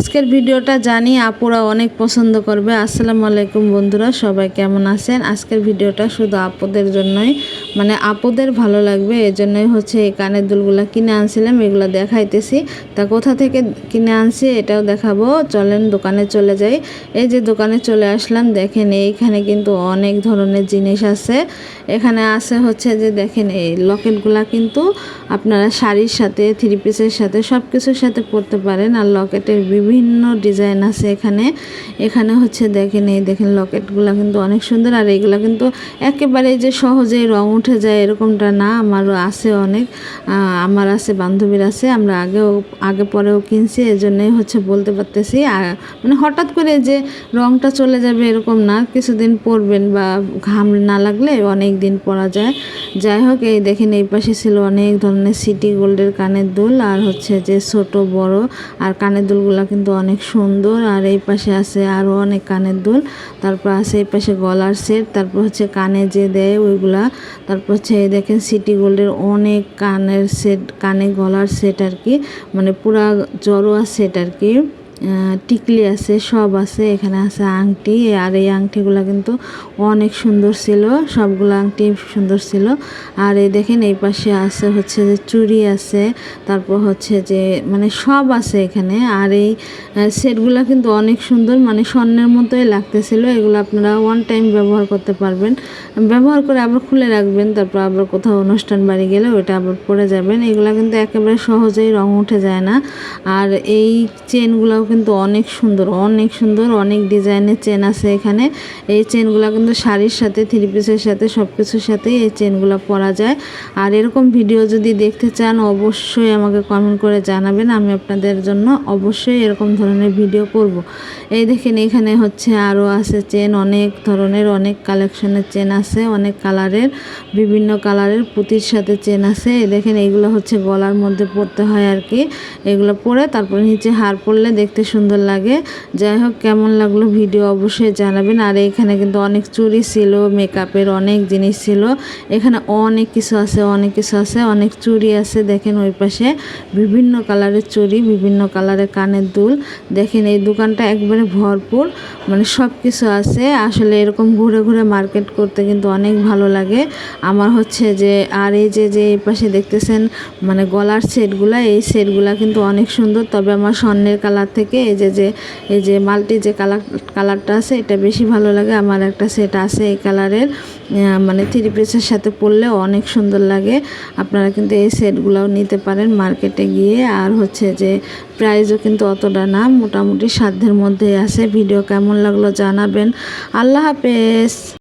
আজকের ভিডিওটা জানি আপুরা অনেক পছন্দ করবে। আসসালামু আলাইকুম বন্ধুরা, সবাই কেমন আছেন? আজকের ভিডিওটা শুধু আপুদের জন্যই, মানে আপুদের ভালো লাগবে এজন্যই হচ্ছে এই কানের দুলগুলো কিনে আনছিলাম, এগুলো দেখাইতেছি। তা কোথা থেকে কিনে আনছি এটাও দেখাবো। চলেন দোকানে চলে যাই। এই যে দোকানে চলে আসলাম, দেখেন এইখানে কিন্তু অনেক ধরনের জিনিস আছে। এখানে আছে হচ্ছে যে দেখেন এই লকেটগুলা কিন্তু আপনারা শাড়ির সাথে, থ্রি পিসের সাথে, সব কিছুর সাথে পরতে পারেন। আর লকেটের বিভিন্ন ডিজাইন আছে এখানে হচ্ছে দেখেন এই দেখেন লকেটগুলো কিন্তু অনেক সুন্দর। আর এইগুলো কিন্তু একেবারে যে সহজেই রং উঠে যায় এরকমটা না, আমারও আছে অনেক, আমার আছে, বান্ধবীর আছে, আমরা আগে পরেও কিনছি, এজন্যই হচ্ছে বলতে পারতেছি। মানে হঠাৎ করে যে রংটা চলে যাবে এরকম না, কিছুদিন পরবেন বা ঘাম না লাগলে অনেক দিন পরা যায়। যাই হোক, এই দেখেন এই পাশে ছিল অনেক ধরনের সিটি গোল্ডের কানের দুল, আর হচ্ছে যে ছোট বড়, আর কানের দুলগুলো কিন্তু অনেক সুন্দর। আর এই পাশে আছে আরও অনেক কানের দুল, তারপর আছে এই পাশে গলার সেট, তারপর হচ্ছে কানে যে দেয় ওইগুলা, তারপর হচ্ছে এই দেখেন সিটি গোল্ডের অনেক কানের সেট, কানে গলার সেট আর কি, মানে পুরা জড়োয়া সেট আর কি, টিকলি আছে, সব আছে। এখানে আছে আংটি, আর এই আংটিগুলো কিন্তু অনেক সুন্দর ছিল, সবগুলো আংটি সুন্দর ছিল। আর এই দেখেন এই পাশে আছে হচ্ছে যে চুড়ি আছে, তারপর হচ্ছে যে মানে সব আছে এখানে। আর এই সেটগুলো কিন্তু অনেক সুন্দর, মানে স্বর্ণের মতোই লাগতেছিল। এগুলো আপনারা ওয়ান টাইম ব্যবহার করতে পারবেন, ব্যবহার করে আবার খুলে রাখবেন, তারপর আবার কোথাও অনুষ্ঠান বাড়ি গেলে ওটা আবার পরে যাবেন। এগুলো কিন্তু একেবারে সহজেই রং উঠে যায় না। আর এই চেনগুলোও কিন্তু অনেক সুন্দর, অনেক সুন্দর, অনেক ডিজাইনের চেন আছে এখানে। এই চেনগুলো কিন্তু শাড়ির সাথে, থ্রি পিসের সাথে, সব কিছুর সাথেই এই চেনগুলো পরা যায়। আর এরকম ভিডিও যদি দেখতে চান অবশ্যই আমাকে কমেন্ট করে জানাবেন, আমি আপনাদের জন্য অবশ্যই এরকম ধরনের ভিডিও করব। এই দেখেন এখানে হচ্ছে আরও আছে চেন, অনেক ধরনের, অনেক কালেকশনের চেন আছে, অনেক কালারের, বিভিন্ন কালারের পুঁতির সাথে চেন আছে। এই দেখেন এইগুলো হচ্ছে গলার মধ্যে পরতে হয় আর কি, এগুলো পরে তারপর নিচে হার পরলে দেখতে সুন্দর লাগে। যাই হোক, কেমন লাগলো ভিডিও অবশ্যই জানাবেন। আর এখানে কিন্তু অনেক চুড়ি ছিল, মেকআপের অনেক জিনিস ছিল, এখানে অনেক কিছু আছে, অনেক কিছু আছে, অনেক চুড়ি আছে। দেখেন ওই পাশে বিভিন্ন কালারের চুড়ি, বিভিন্ন কালারের কানের দুল। দেখেন এই দোকানটা একবারে ভরপুর, মানে সব কিছু আছে। আসলে এরকম ঘুরে ঘুরে মার্কেট করতে কিন্তু অনেক ভালো লাগে আমার হচ্ছে যে। আর এই যে এই পাশে দেখতেছেন মানে গলার সেটগুলা, এই সেটগুলা কিন্তু অনেক সুন্দর, তবে আমার স্বর্ণের কালার থেকে এই যে মাল্টি যে কালারটা আছে এটা বেশি ভালো লাগে। আমার একটা সেট আছে এই কালারের, মানে থ্রি পিসের সাথে পরলে অনেক সুন্দর লাগে। আপনারা কিন্তু এই সেটগুলোও নিতে পারেন মার্কেটে গিয়ে। আর হচ্ছে যে প্রাইসও কিন্তু অতটা না, মোটামুটি সাধ্যের মধ্যেই আছে। ভিডিও কেমন লাগলো জানাবেন। আল্লাহ হাফেজ।